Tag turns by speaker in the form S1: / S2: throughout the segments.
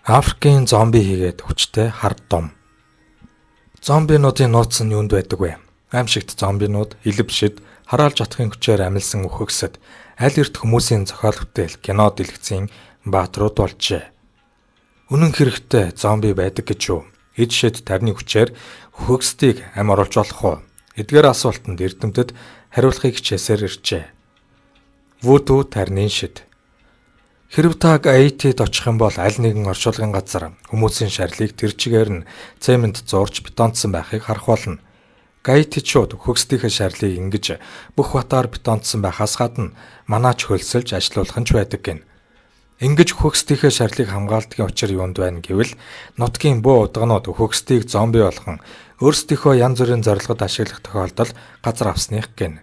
S1: Африкийн зомби хийгээд хүчтэй хард дом. Зомбинуудын нууц нь юунд байдаг вэ? Аимшигт зомбинууд илбшид хараалж атахын хүчээр амилсан үхэгсэд аль эрт хүмүүсийн зохиол бүтээл кино дэлгэцийн бааtruуд болжээ. Үнэн хэрэгтээ зомби байдаг гэж юу? Эд шид тарны хүчээр үхэгсдийг ам оруулж болох уу? Эдгээр асуултанд эрдэмтэд хариулахыг хичээсээр иржээ. Вуду тарны шид. Хэрв та Гаитид очих юм бол аль нэгэн оршуулгын газар хүмүүсийн шарлыг тэр чигээр нь цемент зуурч бетонцсон байхыг харах болно. Гаитичууд үхэгсдийнхээ шарлыг ингэж бүх батаар бетонцсон байхаас гадна манаач хөлсөлж ажилуулах нь ч байдаг гин. Ингэж үхэгсдийнхээ шарлыг хамгаалдгийн учир юунд байна гэвэл нутгийн буу удагнууд үхэгсдийг зомби болгон өөрсдийнхөө янз бүрийн зорилгод ашиглах тохиолдол газар авсных гин.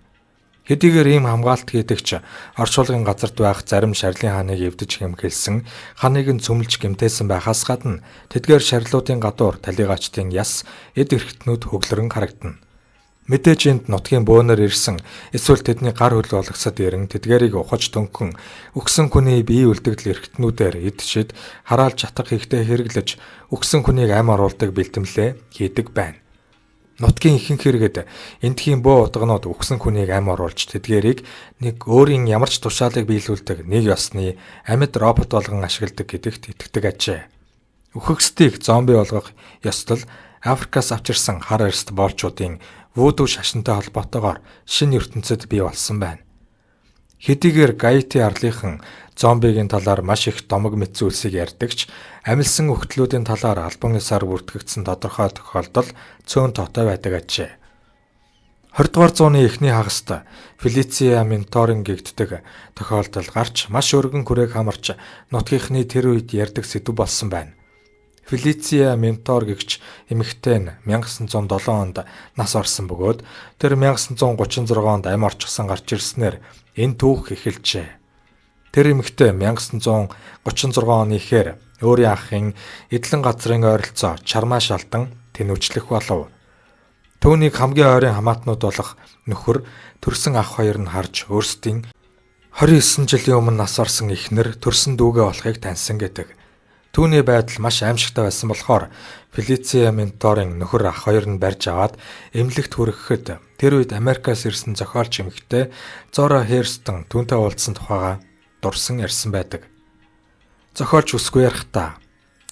S1: Хэдийгээр ийм хамгаалт хийдэг ч оршуулгын газарт байх зарим шарлын хааныг эвдэж хэмхэлсэн ханыг нь цөмлж гэмтээсэн байхаас гадна тэдгээр шарлуудын гадуур талигаачдын яс эд эрхтнүүд хөглөрөн харагдана. Мэдээж энд нутгийн бөөнөр ирсэн эсвэл тэдний гар хөл болгосод ирэн тэдгээрийг ухаж дөнгөн үхсэн хүний бие үлдэгдэл эрхтнүүдээр эд шид хараалж чатах ихтэй хэрэглэж үхсэн хүнийг ам оруулдаг бэлтэмлээ хийдэг байна. Нутгийн ихэнх хэрэгэд эндхийн бөө удагнууд үхсэн хүнийг ам оруулж тэдгээрийг нэг өөрийн ямар ч тушаалыг биелүүлдэг нэг ёсны амьд робот болгон ашигладаг гэдэгт итгэдэг ажээ. Үхэгсдийг зомби болгох ёслол Африкаас авчирсан хар эрст боолчуудын вуду шашинтай холбоотойгоор шинэ ертөнцид бий болсон байна. Хэдийгээр Гаити арлынхан зомбигийн талаар маш их домог мэт зүйлсийг ярьдагч амилсан өгтлүүдийн талаар албан ёсоор бүртгэгдсэн тодорхой тохиолдол цөөн тоотой байдаг ажээ. 20 дугаар зууны эхний хагаст Фелиция Менторин гэгддэг тохиолдол гарч маш өргөн хүрээг хамарч нутгийнхны тэр үед ярьдаг сэдв болсон байна. Фелиция Ментор гэгч эмэгтэй нь 1907 онд нас орсон бөгөөд тэр 1936 онд ам орчихсан гарч ирснээр энэ түүх эхэлжээ. Тэр эмэгтэй 1936 оны ихээр өөрийн ахын эдлэн газрын ойролцоо чармаа шалдан тэнүүчлэх болов. Түүнийг хамгийн ойрын хамаатнууд болох нөхөр төрсөн ах хоёр нь харж өөрсдийн 29 жилийн өмнө нас орсон эхнэр төрсөн дүүгээ болохыг таньсан гэдэг. Түүний байдал маш аимшигтай байсан болохоор Фелиция Менторын нөхөр ах хоёр нь барьж аваад эмнэлэгт хүрэхэд тэр үед Америкаас ирсэн зохиолч эмэгтэй Зора Херстон түүнтэй уулзсан тухайга дурсан ярьсан байдаг. Зохиолч үсгүй ярихдаа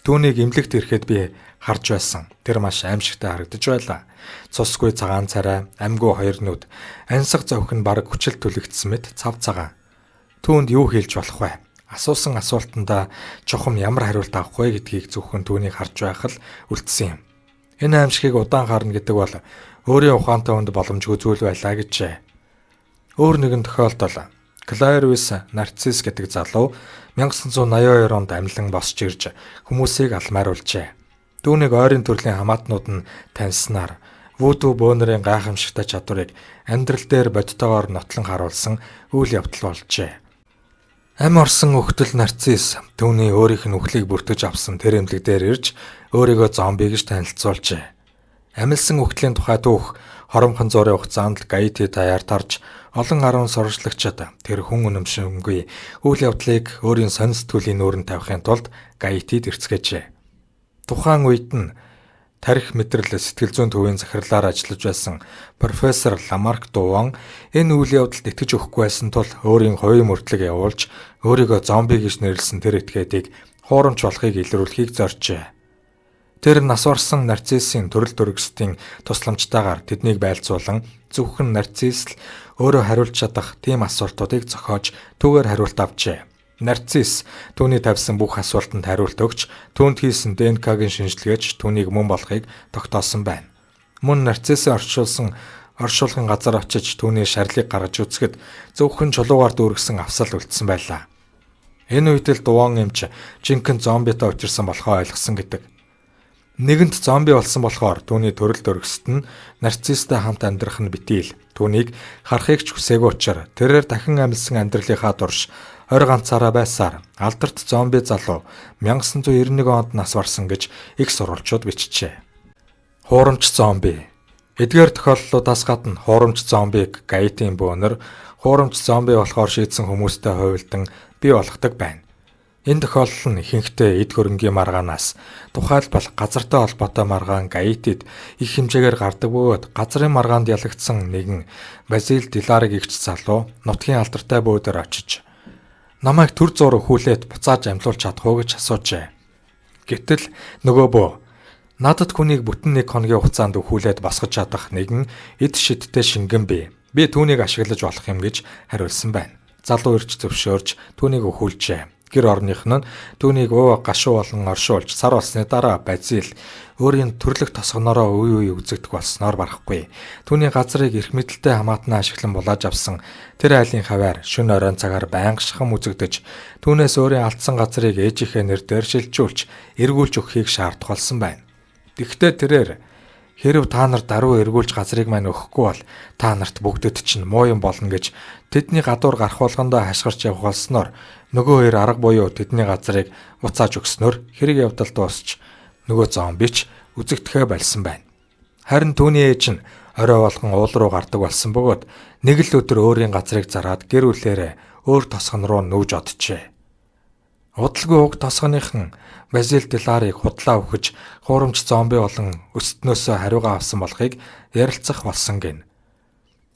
S1: түүнийг эмнэлэгт ирэхэд би харж байсан. Тэр маш аимшигтай харагдаж байлаа. Цусгүй цагаан царай, амьгүй хоёр нүд, ансаг зовх нь бараг хүчил түлэгдсэн мэт цав цагаан. Түүнд юу хэлж болох вэ? Асуусан асуултандаа чухам ямар хариулт авах вэ гэдгийг зөвхөн түүнийг харж байх л үлдсэн юм. Энэ аимшигыг удаан харна гэдэг бол өөрийн ухаантай хүнд боломжгүй зүйл байлаа гэжээ. Өөр нэгэн тохиолдол Клайрвис Нарцисс гэдэг залуу 1982 онд амьлан босч ирж хүмүүсийг алмааруулжээ. Түүнийг ойрын төрлийн хамаатнууд нь таньснаар вуду бөөнөрийн гайхамшигтай чадварыг амьдрал дээр бодтойгоор нотлон харуулсан үйл явдал болжээ. Ам орсон өгтөл Нарцисс түүний өөрийнх нь үхлийг бүртгэж авсан тэр эмнэлэг дээр ирж өөрийгөө зомби гэж танилцуулжээ. Амилсан өгтлийн тухай түүх хоромхон зуурын хугацаанд Гаити даяар тарж олон 10 сурвалжлагчид тэр хүн үнэмшингүй үйл явдлыг өөрийн сонь сэтгүүлийн нүүрэнд тавихын тулд Гаитид ирцгээжээ. Тухайн үед нь тарих мэдрэл сэтгэл зүйн төвийн захирлаар ажиллаж байсан профессор Ламарк Дуван энэ үйл явдалд итгэж өгөхгүй байсан тул өөрийн хувийн мөрдлөг явуулж өөрийгөө зомби гэж нэрлсэн тэр этгээдийг хуурамч болохыг илрүүлэхийг зоржээ. Тэр нас орсон Нарциссийн төрөл төрөсдийн тусламжтайгаар тэднийг байлцуулан зөвхөн Нарцисс л өөрөө хариулж чадах тийм асуултуудыг зохиож түүгээр хариулт авчээ. Нарцисс түүний тавьсан бүх асуултанд хариулт өгч түүнд хийсэн ДНК-гийн шинжилгээч түүнийг мөн болохыг тогтоосон байна. Мөн Нарциссийн оршуулгын газар очиж түүний шарлыг гаргаж үзэхэд зөвхөн чулуугаар дүүргэсэн авсал үлдсэн байлаа. Энэ үед л Дуван эмч жинхэнэ зомбитой учирсан болохоо ойлгосон гэдэг. Нэгэнт зомби болсон болохоор түүний төрөл төрөсд нь Нарцисстай хамт амьдрах нь битийл. Түүнийг харахыг ч хүсээгүй учраас тэрээр дахин амьсан амьдралынхаа турш 20 ганцаараа байсаар алдарт зомби залуу 1991 онд нас барсан гэж их сурвалжууд бичжээ. Хуурамч зомби. Эдгээр тохиолдлуудаас гадна хуурамч зомбиг Гаитийн бөөнөр хуурамч зомби болохоор шийдсэн хүмүүстэй хувилдан бий болгодог байна. Энэ тохиолдол нь ихэнхдээ эд хөрөнгийн маргаанаас, тухайлбал газартай холбоотой маргаан гаитид их хэмжээгээр гардаг бөгөөд газрын маргаанд ялагдсан нэгэн Базил Диларыг игч залуу нутгийн алдартай бөөдөр очиж намайг төр зуур өхүүлээд буцааж амьлуулж чадах уу гэж асуужээ. Гэтэл нөгөө бөө надад хүнийг бүтэн 1 хоногийн хугацаанд өхүүлээд босгож чадах нэгэн эд шидтэй шингэн бий. Би түүнийг ашиглаж болох юм гэж хариулсан байна. Залуу ирж зөвшөөрж түүнийг өхүүлжээ. Гэр орных нь түүнийг гашуу болон оршуулж сар болсны дараа Базил өөрийн төрлөх тосгоноороо үе үзэгдэх болсноор барахгүй. Түүний газрыг эрх мэдэлтэй хамаатан ашиглан булааж авсан тэр айлын хаваар шөнө оройн цагаар байнга шахам үзэгдэж түүнээс өөрийн алдсан газрыг ээжийнхээ нэрээр шилжүүлж эргүүлж өгөхийг шаардах болсон байна. Тэгэхдээ тэрээр хэрв та нар даруй эргүүлж газрыг маань өгөхгүй бол та нарт бүгдэд чинь муу юм болно гэж тэдний гадуур гарах болгондоо хашгирч явах болсноор нөгөө хоёр арга буюу тэдний газрыг буцааж өгснөөр хэрэг явдал дуусч нөгөө зомбич үзэгдэхээ болсон байна. Харин түүний ээж нь орой болгон уул руу гардаг болсон бөгөөд нэг л өдөр өөрийн газрыг зараад гэр бүлээрээ өөр тосгон руу нүүж оджээ. Удалгүй уг тосгоныхан Базил Диларыг худлаа өгөж хуурамч зомби болон өстнөөсөө хариугаа авсан болохыг ярилцах болсон гин.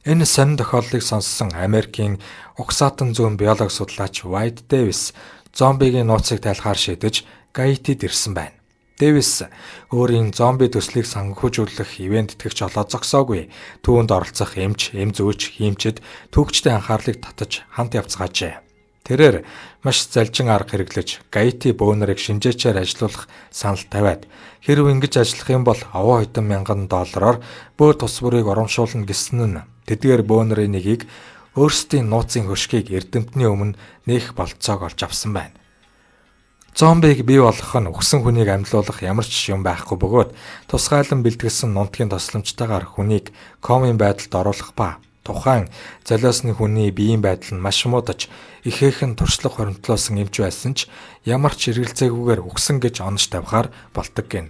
S1: Энэ сонин тохиолдлыг сонссон Америкийн угсаатан зүүн биологи судлаач White Davis зомбигийн нууцыг тайлахаар шийдэж Гаитид ирсэн байна. Davis өөрийн зомби төслийг санхүүжүүлэх ивент итгэгч олоод зогсоогүй. Түүнд оролцох эмч, эм зөөч, хиймчид түүхчдийн анхаарлыг татаж хамт явцгаажээ. Тэрээр маш залжин арга хэрэглэж Гаити бөөнөрийг шинжээчээр ажилуулах санал тавиад хэрв ингэж ажиллах юм бол овоо хэдэн мянган доллараар бөөр тус бүрийг урамшуулна гэсэн нь тэдгээр бөөнөрийн нэгийг өөрсдийн нууцын хөшгийг эрдэмтний өмнө нээх болцоог олж авсан байна. Зомбиг бий болгох нь өгсөн хүнийг амьлуулах ямар ч юм байхгүй бөгөөд тусгайлан бэлтгэлсэн нунтгийн тосламжтайгаар хүнийг комын байдалд оруулах ба тухайн золиосны хүний биеийн байдал нь маш муудаж ихээхэн туршлага хоримтлуулсан эмч байсан ч ямар ч эргэлзээгүйгээр үгсэн гэж онож тавихаар болдог гин.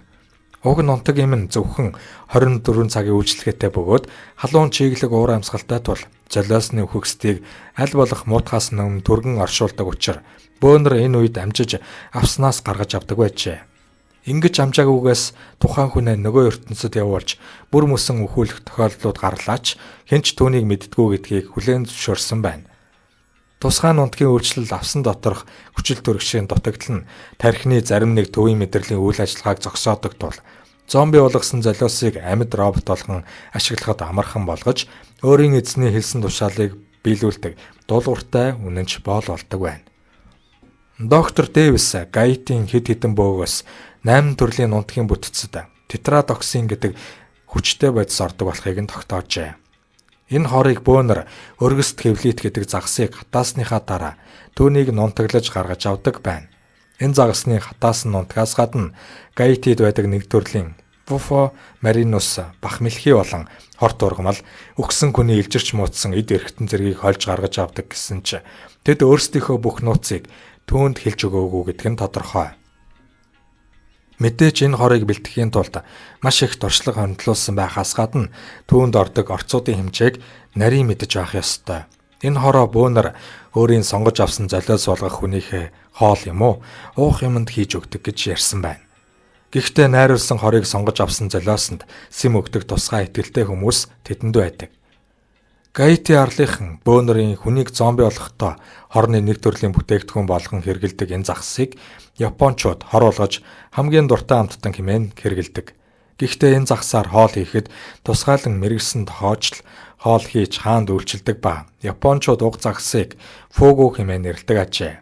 S1: Уг нунтаг эм нь зөвхөн 24 цагийн үйлчлэгээтэй бөгөөд халуун чиглэг уур амьсгалтай тул золиосны үхэгсдийг аль болох муутахаас өмнө түргэн оршуулдаг учраас бөөнөр энэ үед амжиж авснаас гаргаж авдаг байжээ. Ингэж амжаагүйгээс тухайн хүнээ нөгөө ертөнцид явуулж бүр мөсөн өхүүлэх тохиолдлууд гарлаач хинч түүнийг мэддэггүй гэдгийг хүлээн зөвшөөрсөн байна. Тусгай нунтгийн үйлчлэл авсан доторх хүчил төрөгчийн дутагдал нь тархины зарим нэг төвийн мэдрэлийн үйл ажиллагааг зогсоодог тул зомби болгосон золиосыг амьд робот болгон ашиглахад амархан болгож өөрийн эзний хэлсэн тушаалыг биелүүлдэг дуулууртай үнэнч боол болдог байна. Доктор Дэвис Гаитийн хэд хэдэн бөөгөөс 8 төрлийн нунтгийн бүтцэд тетрадоксин гэдэг хүчтэй бодис ордог болохыг нь тогтоожээ. Энэ хорыг бөөнөр өргөст хевлит гэдэг загсыг хатаасныхаа дараа түүнийг нунтаглаж гаргаж авдаг байна. Энэ загасны хатаас нь нунтгаас гадна Гаитид байдаг нэг төрлийн Bufo marinus бах мэлхий болон хорт ургамал өгсөн хүний илжирч муутсан эд эрхтэн зэргийг хольж гаргаж авдаг гэсэн ч тэд өөрсдийнхөө бүх нууцыг түүнд хэлж өгөөгүй гэдг нь тодорхой. Мэдээж энэ хорыг бэлтгэхийн тулд маш их туршлага хөндлүүлсэн байхаас гадна түүнд ордог орцуудын хэмжээг нарийн мэдэж авах ёстой. Энэ хороо бөөнөр өөрийн сонгож авсан золиос болгох хүнийхээ хоол юм уу, уух юмд хийж өгдөг гэж ярьсан байна. Гэхдээ найруулсан хорыг сонгож авсан золиосонд сэм өгдөг тусгай итгэлтэй хүмүүс тэдэнд байдаг. Гаити арлынхан бөөнөрийн хүнийг зомби болгохдоо хорны нэг төрлийн бүтээгдэхүүн болгон хэрэгэлдэг энэ загсыг Япончууд хор болгож хамгийн дуртай амттан хэмээн хэрэгэлдэг. Гэхдээ энэ загсаар хоол хийхэд тусгайлан мэрэгсэн тохиолдол хоол хийж хаанд үйлчилдэг ба Япончууд уг загсыг фугу хэмээн нэрлэдэг ажээ.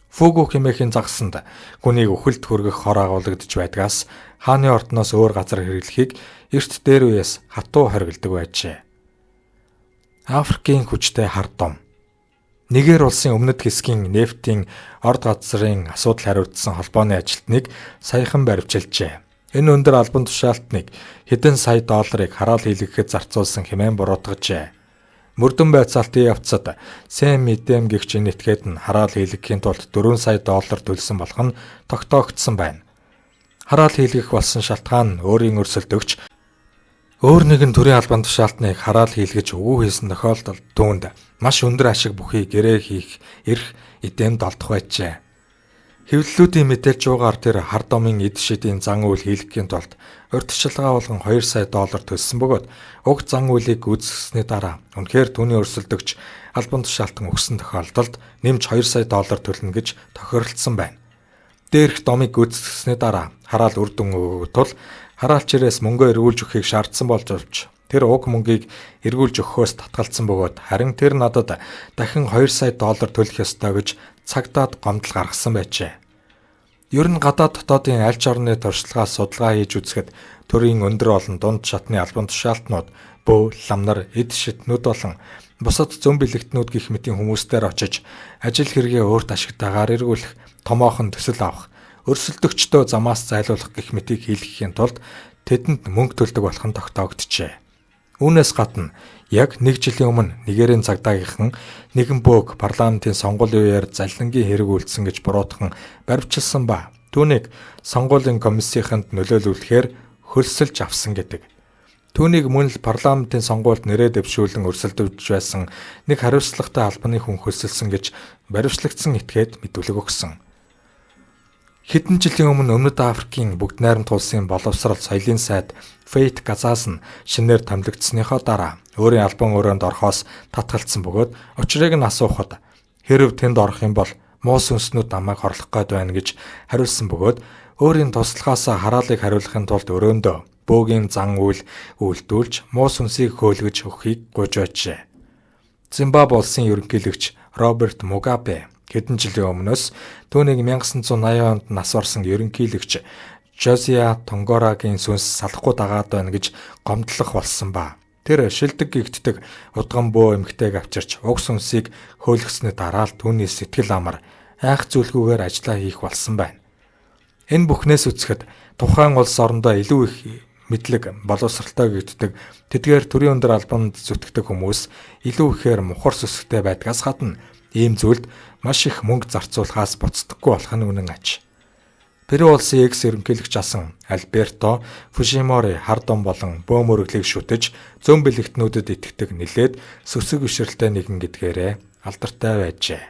S1: Фугу хэмээхийн загсанд хүнийг үхэлд хүргэх хор агуулгадж байдгаас хааны ордноос өөр газар хэрэглэхийг эрт дээр үеэс хатуу хоригддаг байжээ. Африкийн хүчтэй хардом. Нигер улсын өмнөд хэсгийн нефтийн орд газрын асуудал хариуцсан холбооны ажилтныг саяхан баривчилжээ. Энэ өндөр албан тушаалтныг хэдэн сая долларыг хараал хийлгэхэд зарцуулсан хэмээн буруутгажээ. Мөрдөн байцаалтын явцад Сэм Мэдэм гэгч энэтгээд нь хараал хийлгэхийн тулд 4 сая доллар төлсөн болох нь тогтоогдсон байна. Хараал хийлгэх болсон шалтгаан нь өөрийн өрсөлдөгч өөр нэгэн төрлийн албан тушаалтныг хараал хийлгэж өгөө хийсэн тохиолдолд түүнд маш өндөр ашиг бүхий гэрээ хийх эрх эдэмд олдох байжээ. Хэвлэлүүдийн мэдээлж байгаа тэр хар домын эд шидийн зан үйл хийлгэхийн тулд урьдчилгаа болгон 2 сая доллар төлсөн бөгөөд уг зан үйлийг гүйцэтгэсний дараа үнэхээр түүний өрсөлдөгч албан тушаалтан өгсөн тохиолдолд нэмж 2 сая доллар төлнө гэж тохиролцсон байна. Дээрх домыг гүйцэтгэсний дараа хараал үр дүн өгөх тул хараалчирээс мөнгө эргүүлж өгөхийг шаардсан болж авч тэр уг мөнгийг эргүүлж өгөхөөс татгалзсан бөгөөд харин тэр надад дахин 2 сая доллар төлөх ёстой гэж цагдаад гомдол гаргасан байжээ. Ер нь гадаад дотоодын аль ч орны туршлагаас судалгаа хийж үзэхэд төрийн өндөр болон дунд шатны албан тушаалтнууд, бөө, ламнар, эд шиднүүд болон бусад зүүн бэлэгтнүүд гэх мэтийн хүмүүстээр очиж ажил хэрэгээ өөрт ашигтайгаар эргүүлэх, томоохон төсөл авах, өрсөлдөгчдөө замаас зайлуулах гэх мэтийг хийлгэхийн тулд тэдэнд мөнгө төлдөг болох нь тогтоогджээ. Үүнээс гадна яг 1 жилийн өмнө Нигерийн цагдаагийнхан нэгэн бөөг парламентын сонгуулийн үеэр заллингийн хэрэг үйлдсэн гэж буруутхан баривчилсан ба түүнийг сонгуулийн комиссийнханд нөлөөлүүлэхээр хөлсөлж авсан гэдэг. Түүнийг мөн л парламентын сонгуульд нэрээ дэвшүүлэн өрсөлдөж байсан нэг хариуцлагатай албаны хүн хөлсөлсөн гэж баривчлагдсан этгээд мэдүүлэг өгсөн. Хэдэн жилийн өмнө Өмнөд Африкийн Бүгд найрамд улсын боловсрал соёлын сайд Фейт Газаас нь шинээр томилогдсныхоо дараа өөрийн албан өрөөнд орохоос татгалцсан бөгөөд учрыг нь асуухад хэрв тэнд орох юм бол муу сүнснүүд намайг хорлох гээд байна гэж хариулсан бөгөөд өөрийн туслахаас хараалыг хариулахын тулд өрөөндөө бөөгийн зан үйл үйлдүүлж муу сүнсийг хөөлгөж өгөхийг гуйж байжээ. Зимбабwe улсын ерөнхийлөгч Роберт Мугабе хэдэн жилийн өмнөөс түүнийг 1980 онд нас орсон ерөнхийлөгч Жозия Тонгорагийн сүнс салахгүй дагаад байна гэж гомдлох болсон ба тэр шилдэг гэгддэг удган бөө эмгтэйг авчирч уг сүнсийг хөөлгөсний дараа л түүний сэтгэл амар айх зүйлгүйгээр ажиллаа хийх болсон байна. Энэ бүхнээс үзэхэд тухайн улс орондоо илүү их мэдлэг боловсралтай гэгддэг тэдгээр төрийн өндөр албанд зүтгэдэг хүмүүс илүү ихээр мухар сүсгтэй байдгаас гадна ийм зүйлд маш их мөнгө зарцуулахаас буцдаггүй болох нь үнэн аж. Перу улсын экс ерөнхийлөгч асан Альберто Фужимори хар дом болон бөө мөрөглийг шүтэж зүүн бэлэгтнүүдэд итгэдэг нэлээд сүсэг бишрэлтэй нэгэн гэдгээрээ алдартай байжээ.